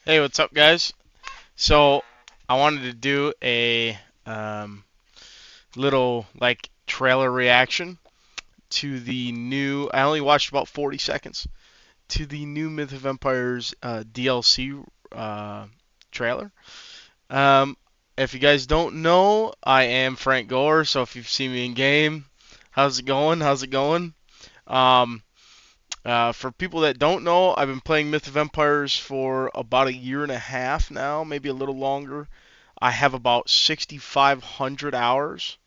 Hey, what's up, guys? So, I wanted to do a um, little trailer reaction to the new. I only watched about 40 seconds to the new Myth of Empires DLC trailer. Um, if you guys don't know, I am Frank Gore. So if you've seen me in game, how's it going? How's it going? Um, for people that don't know, I've been playing Myth of Empires for about a year and a half now, maybe a little longer. I have about 6,500 hours.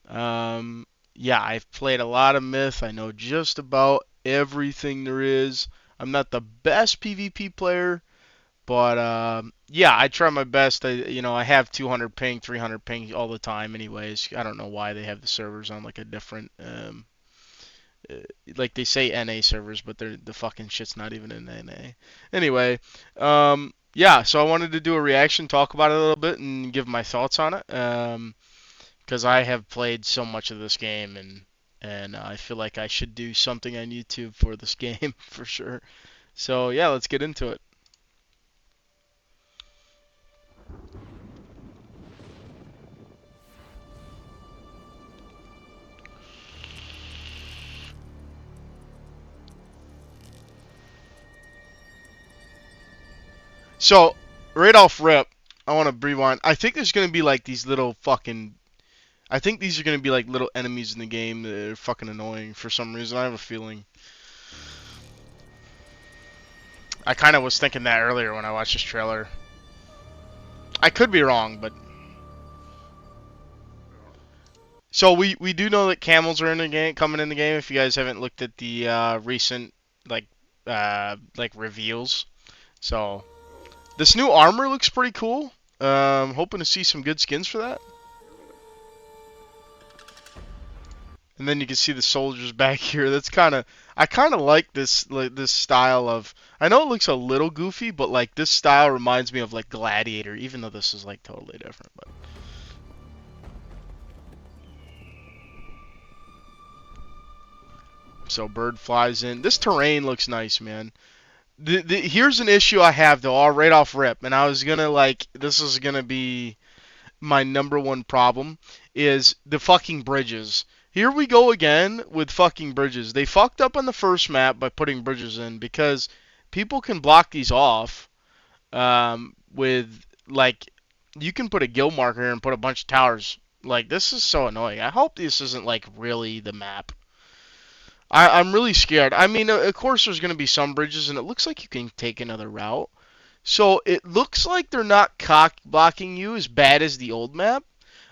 Yeah, I've played a lot of Myth. I know just about everything there is. I'm not the best PvP player, but yeah, I try my best. I have 200 ping, 300 ping all the time. Anyways, I don't know why they have the servers on like a different uh, like they say NA servers, but the fucking shit's not even in NA. Anyway, yeah, so I wanted to do a reaction, talk about it a little bit, and give my thoughts on it. Because I have played so much of this game, and I feel like I should do something on YouTube for this game for sure. So yeah, let's get into it. So right off rip, I want to rewind. I think there's gonna be like these little fucking. I think these are gonna be like little enemies in the game that are fucking annoying for some reason. I have a feeling. I kind of was thinking that earlier when I watched this trailer. I could be wrong, but so we do know that camels are in the game, coming in the game. If you guys haven't looked at the recent like reveals, so this new armor looks pretty cool. Hoping to see some good skins for that. And then you can see the soldiers back here. That's kind of I kind of like this style of. I know it looks a little goofy, but like this style reminds me of like Gladiator, even though this is like totally different. But so bird flies in. This terrain looks nice, man. Here's an issue I have though, all right off rip, and I was gonna like this is gonna be my number one problem is the fucking bridges. Here we go again with fucking bridges. They fucked up on the first map by putting bridges in because people can block these off with like you can put a guild marker and put a bunch of towers. Like this is so annoying. I hope this isn't like really the map. I'm really scared. I mean, of course there's gonna be some bridges, and it looks like you can take another route. So it looks like they're not cock blocking you as bad as the old map.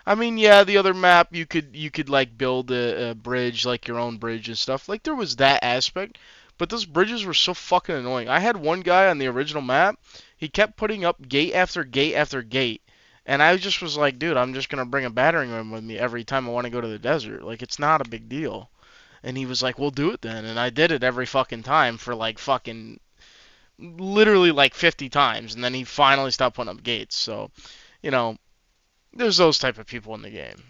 I mean, yeah, the other map you could like build a bridge, like your own bridge and stuff. Like there was that aspect, but those bridges were so fucking annoying. I had one guy on the original map, he kept putting up gate after gate after gate, and I just was like, dude, I'm just gonna bring a battering ram with me every time I want to go to the desert. Like it's not a big deal. And he was like, "We'll do it then." And I did it every fucking time for like fucking literally like 50 times, and then he finally stopped putting up gates. So, you know, there's those type of people in the game.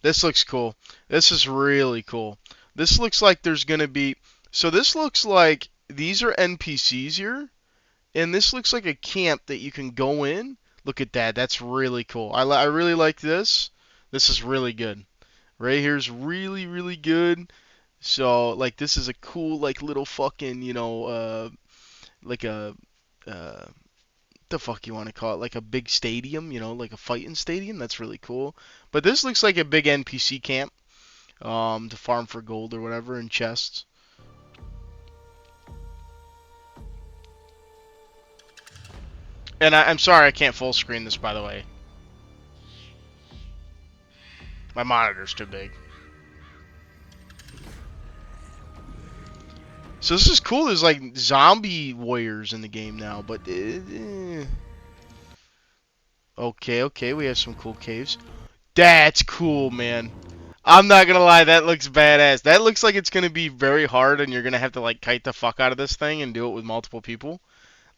This looks cool. This is really cool. This looks like there's gonna be. So this looks like these are NPCs here, and this looks like a camp that you can go in. Look at that. That's really cool. I really like this. This is really good. Right here's really really good. So like this is a cool like little fucking like a uh, the fuck you want to call it, like a big stadium, like a fighting stadium. That's really cool. But this looks like a big NPC camp, to farm for gold or whatever in chests. And I'm sorry I can't full screen this, by the way. My monitor's too big. So this is cool. There's like zombie warriors in the game now, but okay, okay, we have some cool caves. That's cool, man. I'm not gonna lie, that looks badass. That looks like it's gonna be very hard, and you're gonna have to like kite the fuck out of this thing and do it with multiple people.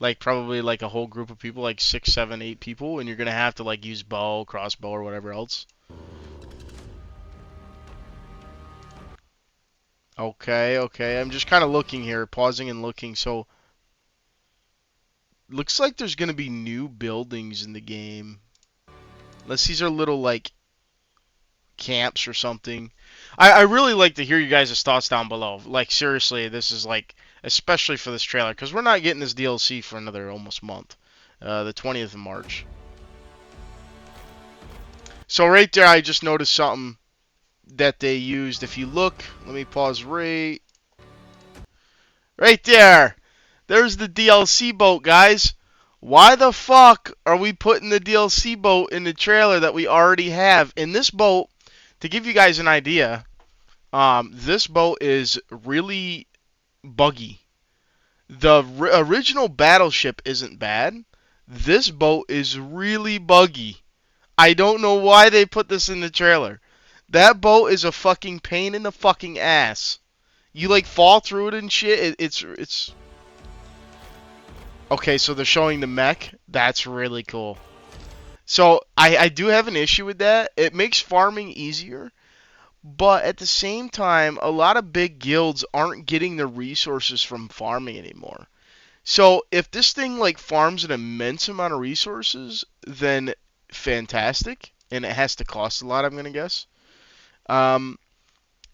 Like probably like a whole group of people, like six, seven, 8 people, and you're gonna have to like use bow, crossbow, or whatever else. Okay, okay. I'm just kind of looking here, pausing and looking. So, looks like there's going to be new buildings in the game. Unless these are little, like, camps or something. I really like to hear you guys' thoughts down below. Like, seriously, this is, like, especially for this trailer. Because we're not getting this DLC for another almost month. The 20th of March. So, right there, I just noticed something that they used. If you look, let me pause right there. There's the DLC boat, guys. Why the fuck are we putting the DLC boat in the trailer that we already have? In this boat, to give you guys an idea, this boat is really buggy. The original Battleship isn't bad. This boat is really buggy. I don't know why they put this in the trailer. That boat is a fucking pain in the fucking ass. You like fall through it and shit. It's okay. So they're showing the mech. That's really cool. So I do have an issue with that. It makes farming easier, but at the same time, a lot of big guilds aren't getting the resources from farming anymore. So if this thing like farms an immense amount of resources, then fantastic, and it has to cost a lot, I'm gonna guess. Um,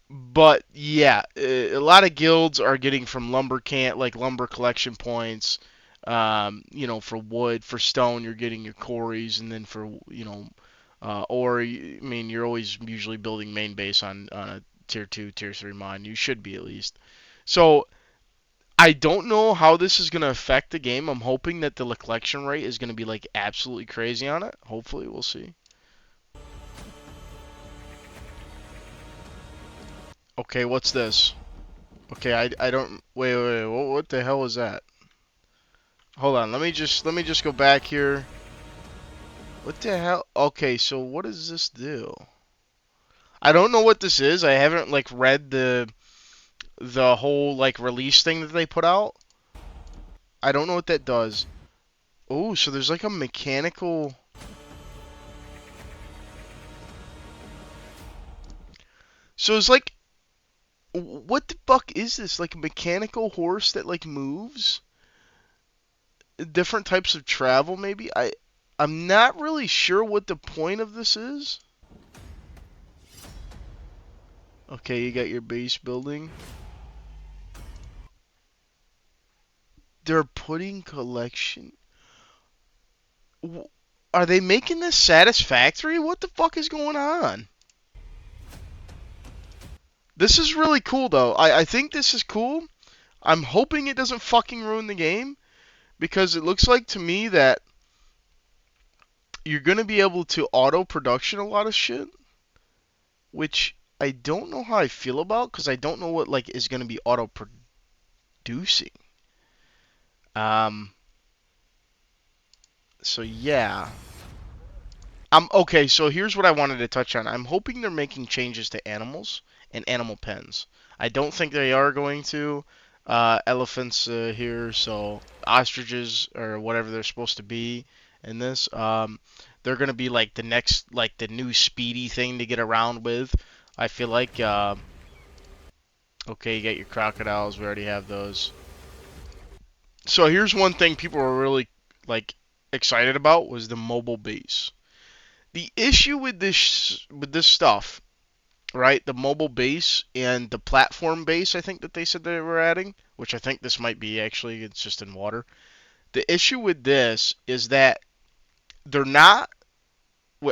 but yeah, a lot of guilds are getting from lumber can like lumber collection points. For wood, for stone, you're getting your quarries, and then for or I mean, you're always usually building main base on a tier 2, tier 3 mine. You should be at least. So I don't know how this is going to affect the game. I'm hoping that the collection rate is going to be like absolutely crazy on it. Hopefully, we'll see. Okay, what's this? Okay, I don't wait. What the hell is that? Hold on. Let me just go back here. What the hell? Okay, so what does this do? I don't know what this is. I haven't like read the whole like release thing that they put out. I don't know what that does. Oh, so there's like a mechanical. So it's like, what the fuck is this? Like a mechanical horse that like moves? Different types of travel, maybe? I'm not really sure what the point of this is. Okay, you got your base building. They're putting collection. Are they making this satisfactory? What the fuck is going on? This is really cool, though. I think this is cool. I'm hoping it doesn't fucking ruin the game, because it looks like to me that you're going to be able to auto production a lot of shit, which I don't know how I feel about, because I don't know what like is going to be auto producing. Um, so yeah. Okay, so here's what I wanted to touch on. I'm hoping they're making changes to animals and animal pens. I don't think they are going to. Elephants here, so ostriches or whatever they're supposed to be in this. They're gonna be like the next, like the new speedy thing to get around with. I feel like. Okay, you got your crocodiles. We already have those. So here's one thing people were really like excited about was the mobile base. The issue with this stuff, right? The mobile base and the platform base, I think that they said they were adding, which I think this might be actually, it's just in water. The issue with this is that they're not,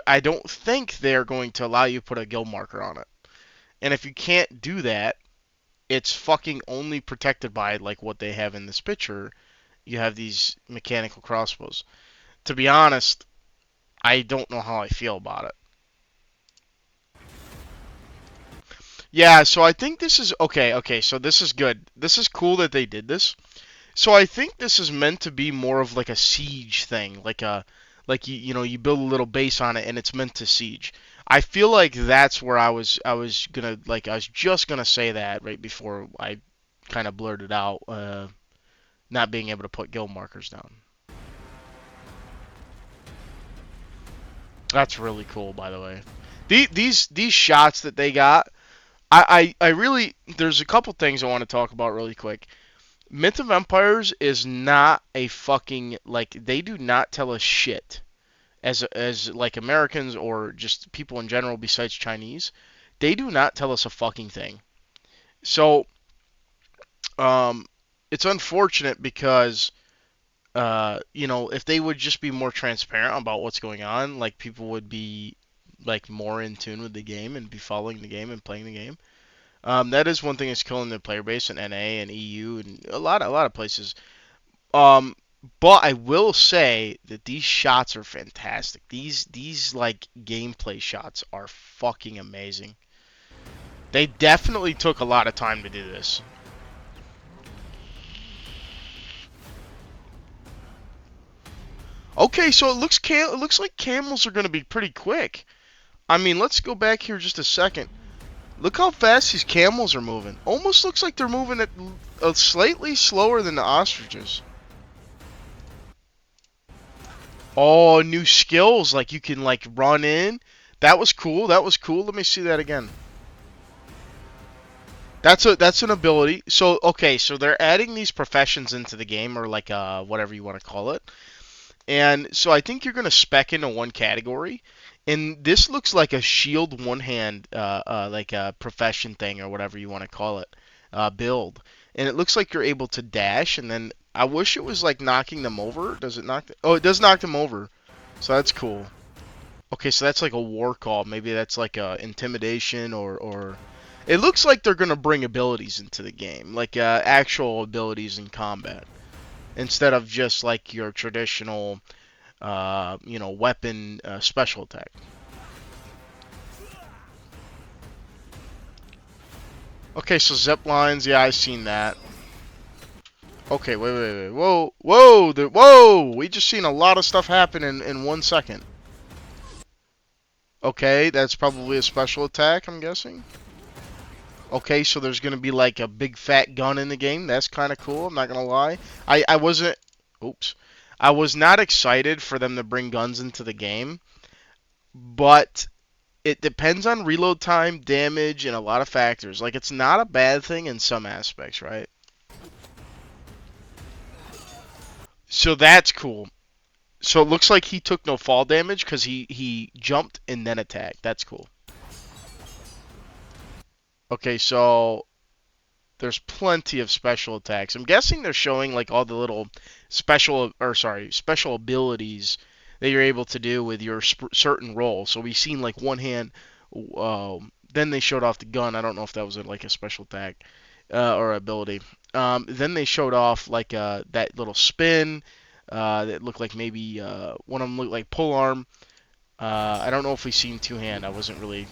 I don't think they're going to allow you to put a guild marker on it. And if you can't do that, it's fucking only protected by like what they have in this picture. You have these mechanical crossbows. To be honest, I don't know how I feel about it. Yeah, so I think this is okay. Okay, so this is good. This is cool that they did this. So I think this is meant to be more of like a siege thing, like you build a little base on it and it's meant to siege. I feel like that's where I was just gonna say that right before I kind of blurted out not being able to put guild markers down. That's really cool, by the way. These shots that they got I really, there's a couple things I want to talk about really quick. Myth of Empires is not a fucking, like, they do not tell us shit as like Americans or just people in general besides Chinese. They do not tell us a fucking thing. So um, it's unfortunate because if they would just be more transparent about what's going on, like people would be like more in tune with the game and be following the game and playing the game. That is one thing that's killing the player base in NA and EU and a lot of places. Um, but I will say that these shots are fantastic. These like gameplay shots are fucking amazing. They definitely took a lot of time to do this. Okay, so it looks like camels are going to be pretty quick. I mean, let's go back here just a second. Look how fast these camels are moving. Almost looks like they're moving at slightly slower than the ostriches. Oh, new skills like you can like run in. That was cool. That was cool. Let me see that again. That's an ability. So okay, so they're adding these professions into the game or like whatever you want to call it. And so I think you're going to spec into one category. And this looks like a shield one hand, like a profession thing or whatever you want to call it, build. And it looks like you're able to dash. And then I wish it was like knocking them over. Does it knock? Oh, it does knock them over. So that's cool. Okay, so that's like a war call. Maybe that's like a intimidation or. It looks like they're going to bring abilities into the game, like actual abilities in combat, instead of just like your traditional weapon special attack. Okay, so zip lines, yeah, I seen that. Okay, wait. Whoa! We just seen a lot of stuff happen in 1 second. Okay, that's probably a special attack, I'm guessing. Okay, so there's gonna be like a big fat gun in the game. That's kind of cool. I'm not gonna lie. I wasn't. Oops. I was not excited for them to bring guns into the game, but it depends on reload time, damage, and a lot of factors. Like, it's not a bad thing in some aspects, right? So that's cool. So it looks like he took no fall damage because he jumped and then attacked. That's cool. Okay, so there's plenty of special attacks. I'm guessing they're showing like all the little special abilities that you're able to do with your certain role. So we've seen like one hand. Then they showed off the gun. I don't know if that was like a special attack or ability. Then they showed off like that little spin that looked like maybe one of them looked like pull arm. I don't know if we've seen two hand. I wasn't really.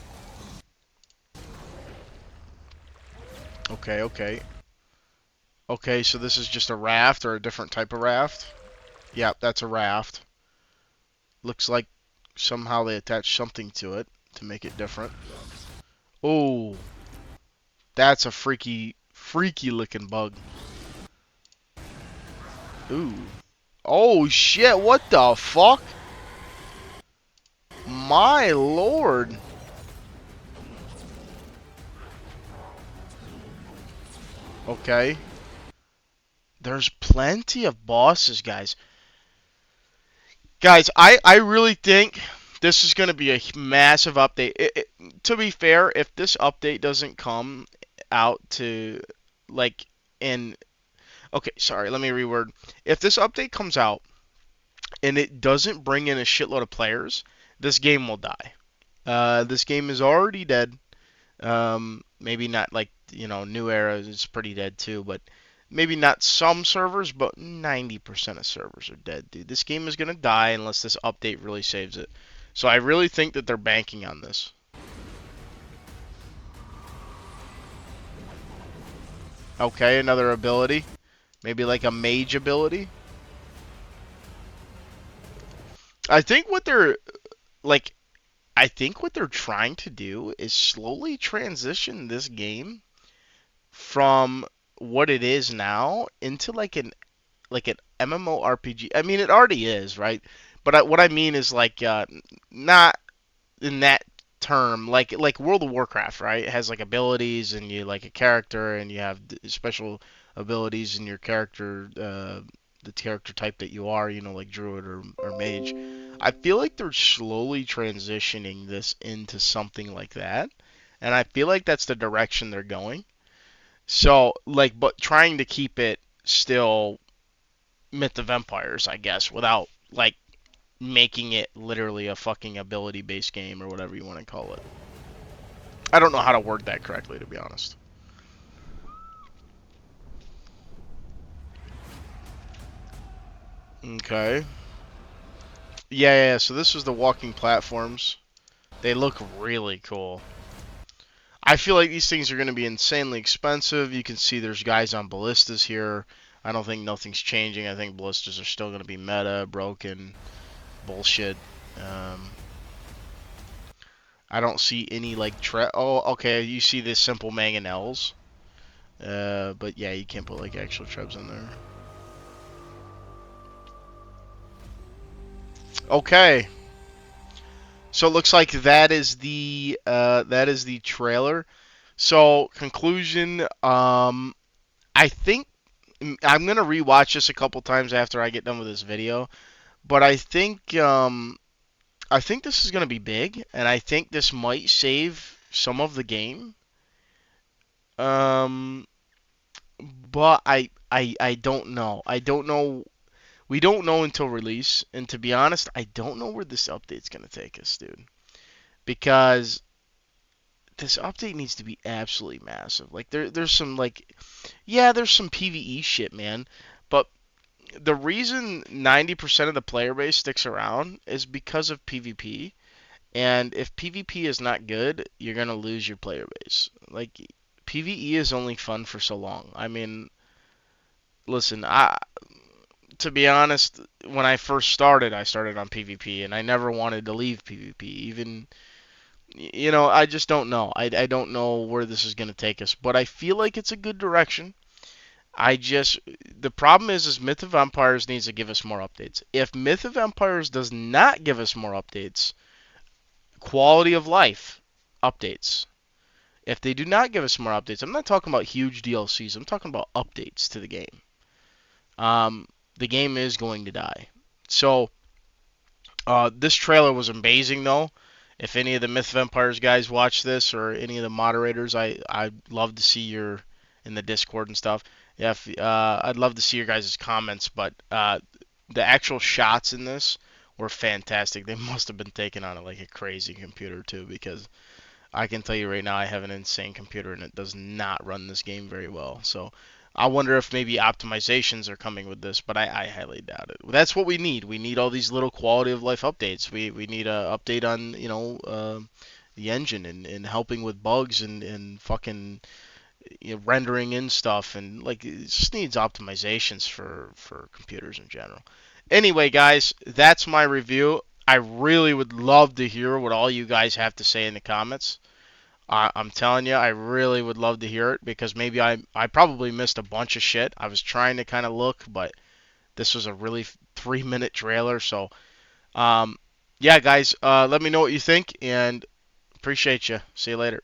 Okay. Okay, so this is just a raft or a different type of raft. Yep, that's a raft. Looks like somehow they attached something to it to make it different. Oh, that's a freaky looking bug. Ooh. Oh shit, what the fuck? My lord. Okay. There's plenty of bosses, guys. Guys, I really think this is going to be a massive update. To be fair, if this update doesn't come out to, like, in... Okay, sorry, let me reword. If this update comes out and it doesn't bring in a shitload of players, this game will die. This game is already dead. Maybe not like, New Era is pretty dead too, but maybe not some servers, but 90% of servers are dead, dude. This game is going to die unless this update really saves it. So I really think that they're banking on this. Okay, another ability. Maybe like a mage ability. I think what they're like I think what they're trying to do is slowly transition this game from what it is now into like an MMORPG. I mean, it already is, right? But what I mean is like not in that term, like World of Warcraft, right? It has like abilities, and you like a character, and you have special abilities in your character, the character type that you are, like druid or mage. I feel like they're slowly transitioning this into something like that, and I feel like that's the direction they're going. So, like, but trying to keep it still Myth of Empires, I guess, without like making it literally a fucking ability based game or whatever you want to call it. I don't know how to word that correctly, to be honest. Okay. Yeah. So this was the walking platforms. They look really cool. I feel like these things are going to be insanely expensive. You can see there's guys on ballistas here. I don't think nothing's changing. I think ballistas are still going to be meta, broken, bullshit. Um, I don't see any like Oh, okay. You see this simple mangonels. But yeah, you can't put like actual trebs in there. Okay. So it looks like that is the trailer. So conclusion, I think I'm gonna rewatch this a couple times after I get done with this video, but I think this is gonna be big, and I think this might save some of the game. Um, but I don't know. I don't know. We don't know until release, and to be honest, I don't know where this update's gonna take us, dude. Because this update needs to be absolutely massive. Like there's some like yeah, there's some PvE shit, man. But the reason 90% of the player base sticks around is because of PvP. And if PvP is not good, you're gonna lose your player base. Like PvE is only fun for so long. I mean, listen, to be honest, when I started on PvP, and I never wanted to leave PvP. Even I just don't know. I don't know where this is going to take us, but I feel like it's a good direction. I just the problem is Myth of Empires needs to give us more updates. If Myth of Empires does not give us more updates, quality of life updates. If they do not give us more updates, I'm not talking about huge DLCs. I'm talking about updates to the game. The game is going to die. So this trailer was amazing, though. If any of the Myth of Empires guys watch this, or any of the moderators, I'd love to see your in the Discord and stuff. Yeah, I'd love to see your guys' comments. But the actual shots in this were fantastic. They must have been taken on like a crazy computer too, because I can tell you right now, I have an insane computer and it does not run this game very well. So I wonder if maybe optimizations are coming with this, but I highly doubt it. That's what we need. We need all these little quality of life updates. We need a update on the engine, and helping with bugs, and fucking rendering in stuff, and like it just needs optimizations for computers in general. Anyway, guys, that's my review. I really would love to hear what all you guys have to say in the comments. I'm telling you, I really would love to hear it, because maybe I probably missed a bunch of shit. I was trying to kind of look, but this was a really 3-minute trailer. So, um, yeah, guys, let me know what you think, and appreciate you. See you later.